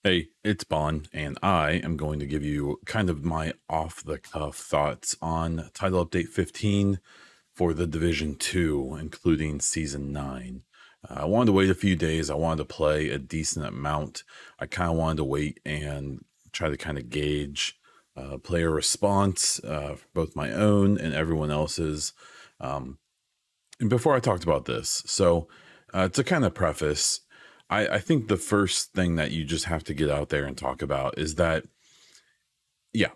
Hey, it's Bon, and I am going to give you kind of my off the cuff thoughts on Title Update 15 for the Division 2, including Season 9. I wanted to wait a few days. I wanted to play a decent amount. I kind of wanted to wait and try to kind of gauge player response, both my own and everyone else's. Um, and before I talked about this, to kind of preface, I think the first thing that you just have to get out there and talk about is that, yeah,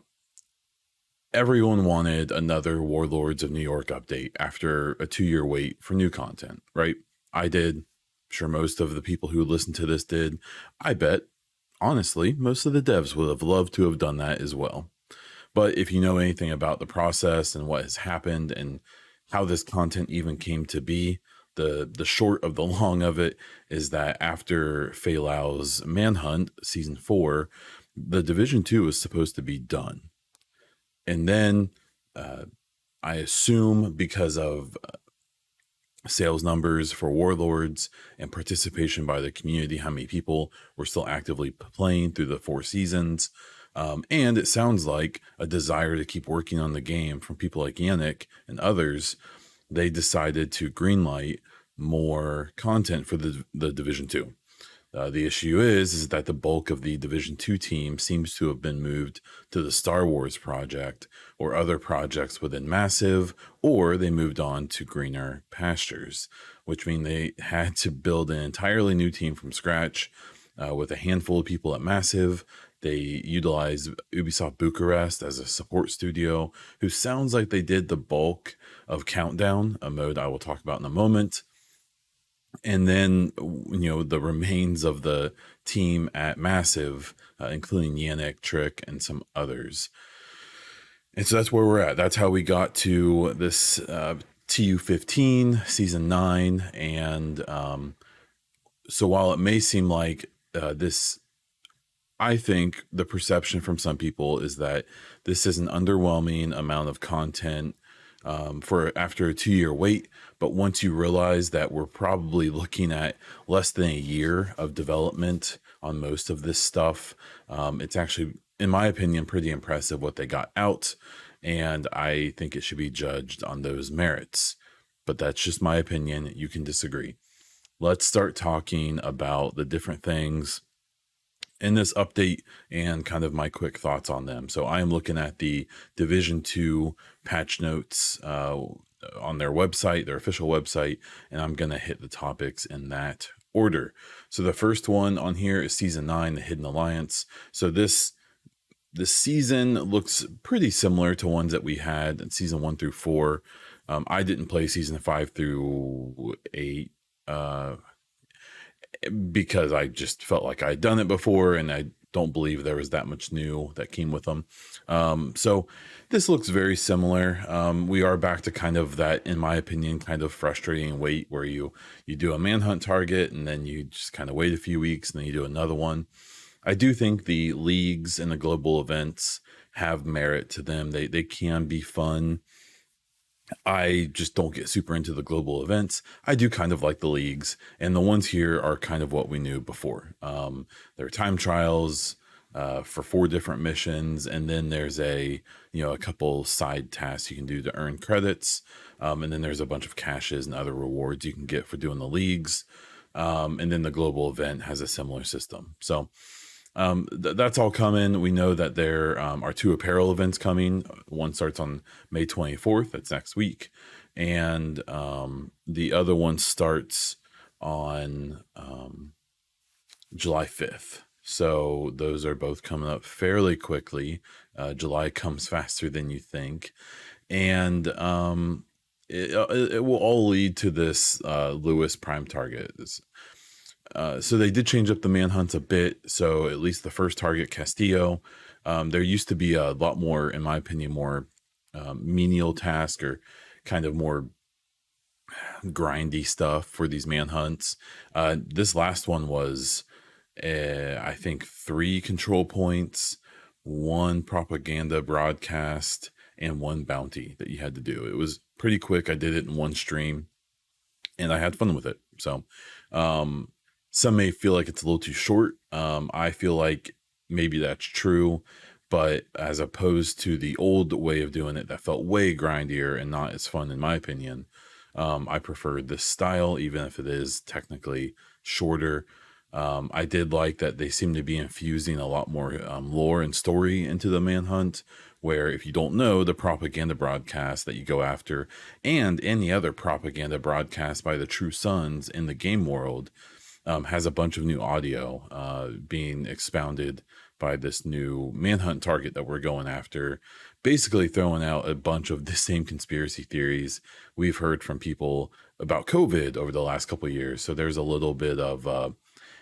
everyone wanted another Warlords of New York update after a 2 year wait for new content, right? I did. Sure, most of the people who listen to this did. I bet, honestly, most of the devs would have loved to have done that as well. But if you know anything about the process and what has happened and how this content even came to be, the short of the long of it is that after Fei Lao's Manhunt season 4, the Division 2 is supposed to be done. And then I assume because of sales numbers for Warlords and participation by the community, how many people were still actively playing through the 4 seasons. And it sounds like a desire to keep working on the game from people like Yannick and others. They decided to greenlight more content for the Division 2. The issue is that the bulk of the Division 2 team seems to have been moved to the Star Wars project or other projects within Massive, or they moved on to greener pastures, which means they had to build an entirely new team from scratch with a handful of people at Massive. They utilized Ubisoft Bucharest as a support studio, who sounds like they did the bulk of Countdown, a mode I will talk about in a moment. And then, the remains of the team at Massive, including Yannick, Trick, and some others. And so that's where we're at. That's how we got to this TU15 season 9. And so while it may seem like this, I think the perception from some people is that this is an underwhelming amount of content for after a 2 year wait. But once you realize that we're probably looking at less than a year of development on most of this stuff, it's actually, in my opinion, pretty impressive what they got out. And I think it should be judged on those merits. But that's just my opinion. You can disagree. Let's start talking about the different things in this update and kind of my quick thoughts on them. So I am looking at the Division 2 patch notes on their website, their official website, and I'm going to hit the topics in that order. So the first one on here is Season 9, The Hidden Alliance. So this season looks pretty similar to ones that we had in Season 1 through 4. I didn't play Season 5 through 8. Because I just felt like I'd done it before, and I don't believe there was that much new that came with them. So this looks very similar. We are back to kind of that, in my opinion, kind of frustrating wait where you do a manhunt target and then you just kind of wait a few weeks and then you do another one. I do think the leagues and the global events have merit to them. They can be fun. I just don't get super into the global events. I do kind of like the leagues, and the ones here are kind of what we knew before. There are time trials for 4 different missions, and then there's a couple side tasks you can do to earn credits, and then there's a bunch of caches and other rewards you can get for doing the leagues, and then the global event has a similar system. So that's all coming. We know that there are 2 apparel events coming. One starts on May 24th. That's next week. And the other one starts on July 5th. So those are both coming up fairly quickly. July comes faster than you think. And it will all lead to this Lewis Prime target. So they did change up the manhunts a bit. So at least the first target, Castillo, there used to be a lot more, in my opinion, more menial task or kind of more grindy stuff for these manhunts. This last one was, I think, 3 control points, 1 propaganda broadcast, and 1 bounty that you had to do. It was pretty quick. I did it in 1 stream, and I had fun with it. So, Some may feel like it's a little too short. I feel like maybe that's true, but as opposed to the old way of doing it that felt way grindier and not as fun, in my opinion, I prefer this style, even if it is technically shorter. I did like that they seem to be infusing a lot more lore and story into the Manhunt, where if you don't know, the propaganda broadcast that you go after and any other propaganda broadcast by the True Sons in the game world has a bunch of new audio being expounded by this new Manhunt target that we're going after, basically throwing out a bunch of the same conspiracy theories we've heard from people about COVID over the last couple of years. So there's a little bit of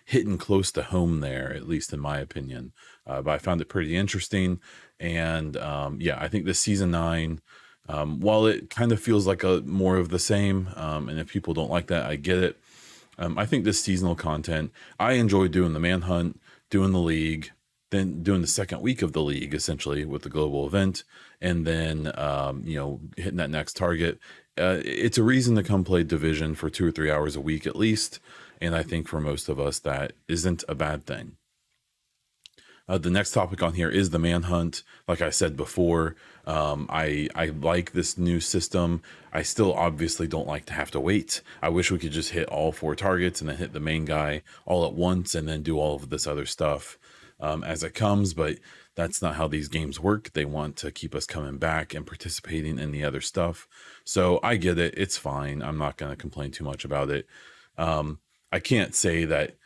hitting close to home there, at least in my opinion. But I found it pretty interesting. And yeah, I think this season 9, while it kind of feels like a more of the same, and if people don't like that, I get it. I think this seasonal content, I enjoy doing the Manhunt, doing the League, then doing the second week of the League, essentially, with the global event, and then, hitting that next target. It's a reason to come play Division for 2 or 3 hours a week at least, and I think for most of us, that isn't a bad thing. The next topic on here is the Manhunt. Like I said before, I like this new system. I still obviously don't like to have to wait. I wish we could just hit all 4 targets and then hit the main guy all at once and then do all of this other stuff as it comes, but that's not how these games work. They want to keep us coming back and participating in the other stuff. So I get it. It's fine. I'm not going to complain too much about it. I can't say that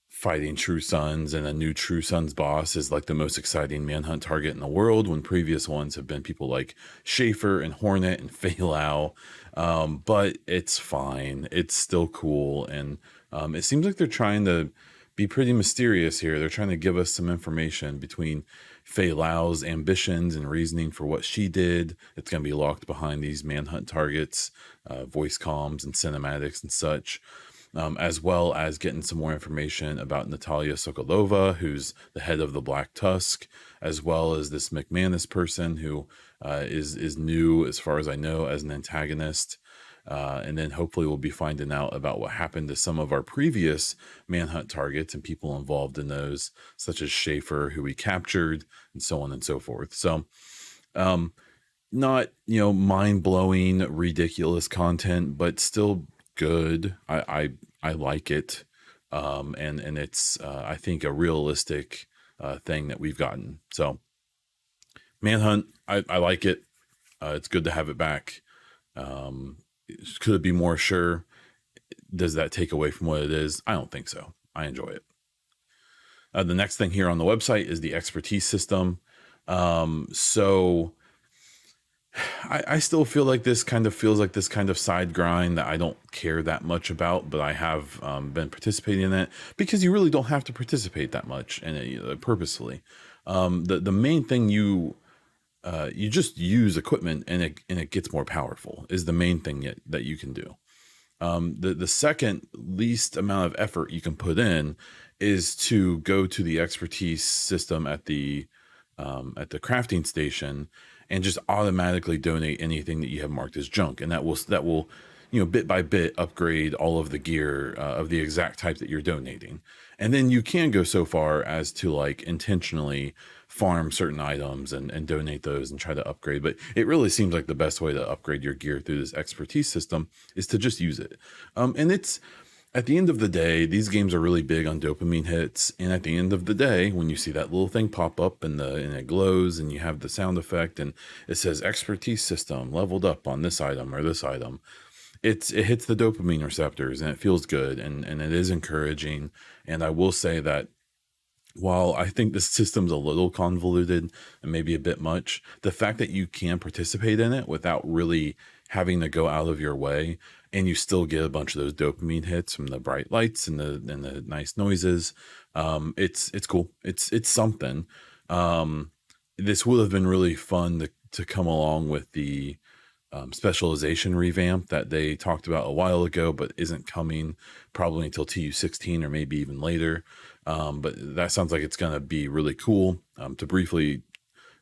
fighting True Sons and a new True Sons boss is like the most exciting Manhunt target in the world, when previous ones have been people like Schaefer and Hornet and Fei Lao. But it's fine. It's still cool. And it seems like they're trying to be pretty mysterious here. They're trying to give us some information between Fei Lao's ambitions and reasoning for what she did. It's going to be locked behind these Manhunt targets, voice comms and cinematics and such. As well as getting some more information about Natalia Sokolova, who's the head of the Black Tusk, as well as this McManus person who is new, as far as I know, as an antagonist. And then hopefully we'll be finding out about what happened to some of our previous Manhunt targets and people involved in those, such as Schaefer, who we captured, and so on and so forth. So, not, mind-blowing, ridiculous content, but still good. I like it, and it's I think a realistic thing that we've gotten. So Manhunt, I like it. It's good to have it back. Could it be more? Sure. Does that take away from what it is? I don't think so. I enjoy it. The next thing here on the website is the expertise system. So I still feel like this kind of feels like this kind of side grind that I don't care that much about, but I have been participating in it because you really don't have to participate that much in it purposefully. The main thing you just use equipment and it gets more powerful is the main thing that you can do. The second least amount of effort you can put in is to go to the expertise system at the crafting station and just automatically donate anything that you have marked as junk, and that will bit by bit upgrade all of the gear of the exact type that you're donating. And then you can go so far as to like intentionally farm certain items and donate those and try to upgrade. But it really seems like the best way to upgrade your gear through this expertise system is to just use it. And it's, at the end of the day, these games are really big on dopamine hits. And at the end of the day, when you see that little thing pop up and it glows and you have the sound effect and it says expertise system leveled up on this item or this item, it hits the dopamine receptors and it feels good and it is encouraging. And I will say that while I think the system's a little convoluted and maybe a bit much, the fact that you can participate in it without really having to go out of your way, and you still get a bunch of those dopamine hits from the bright lights and the nice noises, it's cool. It's something. This would have been really fun to come along with the specialization revamp that they talked about a while ago, but isn't coming probably until TU16 or maybe even later. But that sounds like it's going to be really cool. To briefly,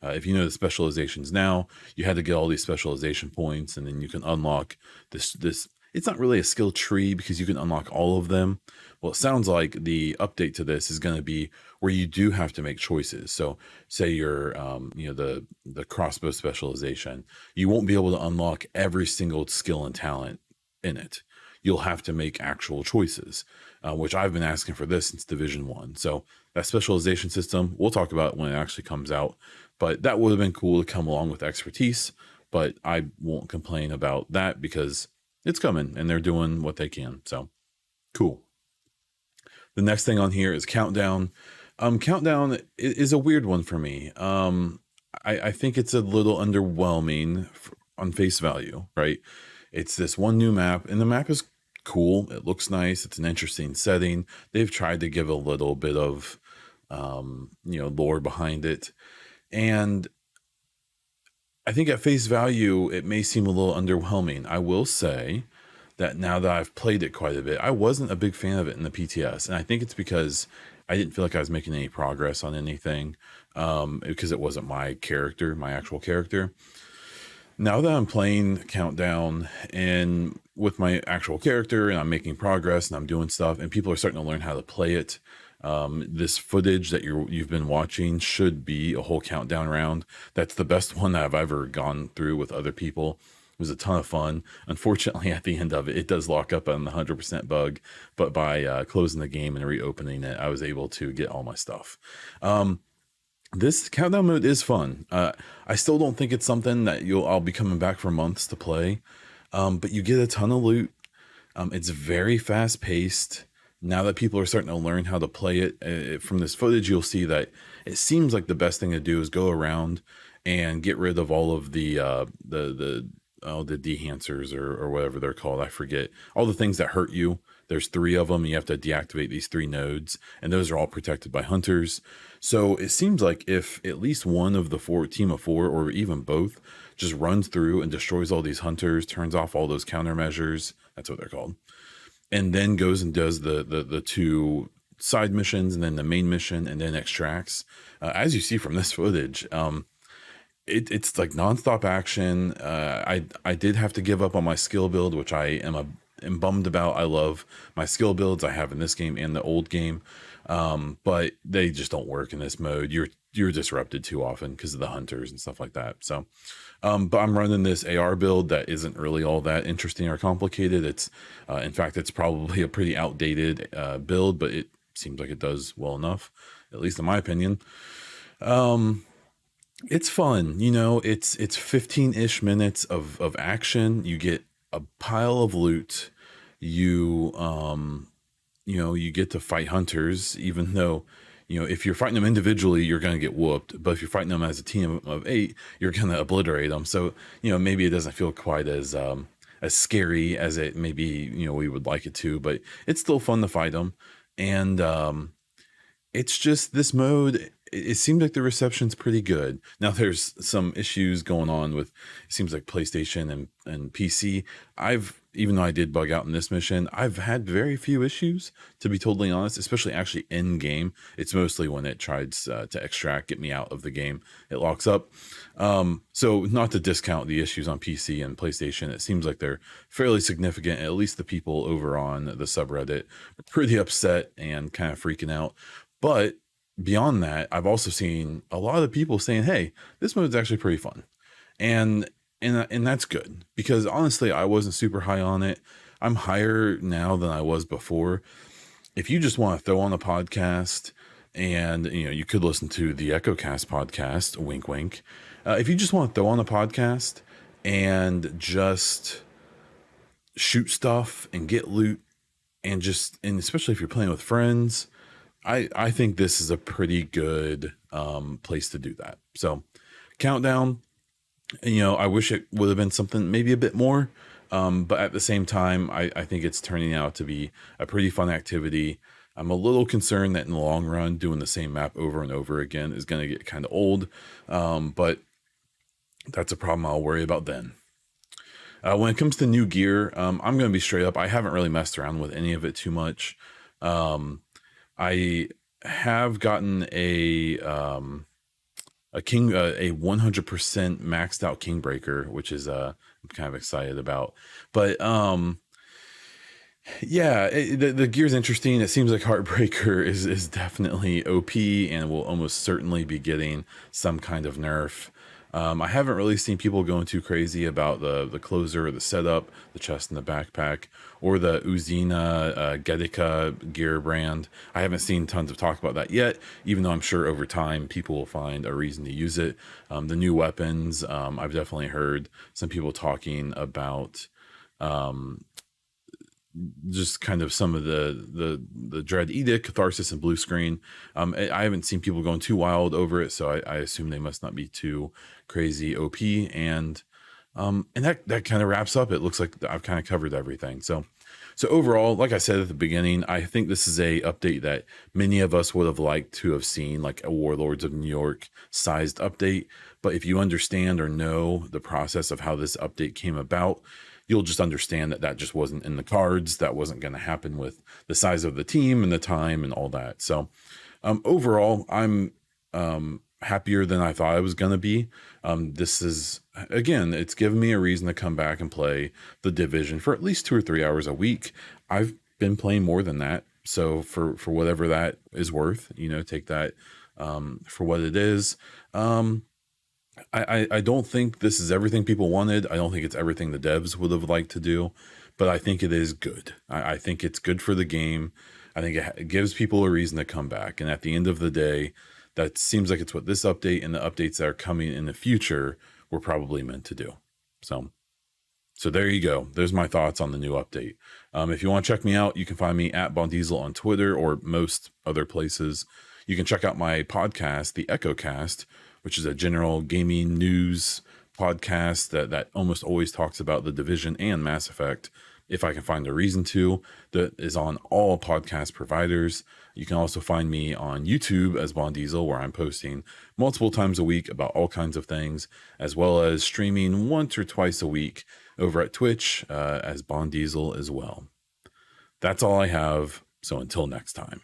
if you know the specializations now, you had to get all these specialization points, and then you can unlock this it's not really a skill tree because you can unlock all of them. Well, it sounds like the update to this is going to be where you do have to make choices. So say you're, the crossbow specialization, you won't be able to unlock every single skill and talent in it. You'll have to make actual choices, which I've been asking for this since Division 1. So that specialization system, we'll talk about it when it actually comes out, but that would have been cool to come along with expertise. But I won't complain about that because it's coming and they're doing what they can. So cool. The next thing on here is Countdown. Countdown is a weird one for me. I think it's a little underwhelming on face value, right? It's this one new map, and the map is cool. It looks nice. It's an interesting setting. They've tried to give a little bit of, lore behind it. And I think at face value, it may seem a little underwhelming. I will say that now that I've played it quite a bit, I wasn't a big fan of it in the PTS. And I think it's because I didn't feel like I was making any progress on anything, because it wasn't my character, my actual character. Now that I'm playing Countdown and with my actual character and I'm making progress and I'm doing stuff and people are starting to learn how to play it, this footage that you've been watching should be a whole countdown round. That's the best one that I've ever gone through with other people. It was a ton of fun. Unfortunately, at the end of it, it does lock up on the 100% bug, but by closing the game and reopening it, I was able to get all my stuff. This countdown mode is fun. I still don't think it's something that I'll be coming back for months to play, but you get a ton of loot. It's very fast paced. Now that people are starting to learn how to play it, from this footage, you'll see that it seems like the best thing to do is go around and get rid of all of the dehancers or whatever they're called. I forget. All the things that hurt you. There's 3 of them. You have to deactivate these 3 nodes, and those are all protected by hunters. So it seems like if at least one of the team of 4, or even both, just runs through and destroys all these hunters, turns off all those countermeasures, that's what they're called, and then goes and does the 2 side missions and then the main mission and then extracts, as you see from this footage, it's like nonstop action. I did have to give up on my skill build, which I am bummed about. I love my skill builds I have in this game and the old game, but they just don't work in this mode. You're disrupted too often because of the hunters and stuff like that. So, but I'm running this AR build that isn't really all that interesting or complicated. It's, in fact, it's probably a pretty outdated build, but it seems like it does well enough, at least in my opinion. It's fun, it's 15-ish minutes of action. You get a pile of loot. You get to fight hunters, even though, if you're fighting them individually, you're going to get whooped. But if you're fighting them as a team of 8, you're going to obliterate them. So, maybe it doesn't feel quite as scary as it maybe, we would like it to, but it's still fun to fight them. And, it's just this mode, it seems like the reception's pretty good. Now there's some issues going on with, it seems like PlayStation and PC. Even though I did bug out in this mission, I've had very few issues, to be totally honest, especially actually in game. It's mostly when it tries to extract, get me out of the game, it locks up. So not to discount the issues on PC and PlayStation, it seems like they're fairly significant. At least the people over on the subreddit are pretty upset and kind of freaking out. But beyond that, I've also seen a lot of people saying, hey, this mode's actually pretty fun. And that's good, because honestly, I wasn't super high on it. I'm higher now than I was before. If you just want to throw on a podcast, and you could listen to the EchoCast podcast, wink, wink. If you just want to throw on a podcast and just shoot stuff and get loot, and especially if you're playing with friends, I think this is a pretty good place to do that. So Countdown, I wish it would have been something maybe a bit more, but at the same time, I think it's turning out to be a pretty fun activity. I'm a little concerned that in the long run, doing the same map over and over again is going to get kind of old, but that's a problem I'll worry about then. When it comes to new gear, I'm going to be straight up. I haven't really messed around with any of it too much. I have gotten a 100% maxed out Kingbreaker, which is I'm kind of excited about. But Yeah, the gear's interesting. It seems like Heartbreaker is definitely OP and will almost certainly be getting some kind of nerf. I haven't really seen people going too crazy about the closer or the setup, the chest and the backpack, or the Uzina Getica gear brand. I haven't seen tons of talk about that yet, even though I'm sure over time people will find a reason to use it. The new weapons, I've definitely heard some people talking about just kind of some of the Dread Edict, Catharsis, and Blue Screen. I haven't seen people going too wild over it, so I assume they must not be too crazy OP. And that kind of wraps up. It looks like I've kind of covered everything. So overall, like I said at the beginning, I think this is a update that many of us would have liked to have seen, like a Warlords of New York sized update. But if you understand or know the process of how this update came about, you'll just understand that that just wasn't in the cards. That wasn't going to happen with the size of the team and the time and all that. So overall, I'm happier than I thought I was going to be. This is, again, it's given me a reason to come back and play the Division for at least 2 or 3 hours a week. I've been playing more than that. So for whatever that is worth, take that for what it is. I don't think this is everything people wanted. I don't think it's everything the devs would have liked to do, but I think it is good. I think it's good for the game. I think it gives people a reason to come back. And at the end of the day, that seems like it's what this update and the updates that are coming in the future were probably meant to do. So there you go. There's my thoughts on the new update. If you want to check me out, you can find me at Bondiesel on Twitter or most other places. You can check out my podcast, The Echo Cast, which is a general gaming news podcast that almost always talks about the Division and Mass Effect, if I can find a reason to. That is on all podcast providers. You can also find me on YouTube as Bondiesel, where I'm posting multiple times a week about all kinds of things, as well as streaming once or twice a week over at Twitch as Bondiesel as well. That's all I have. So until next time.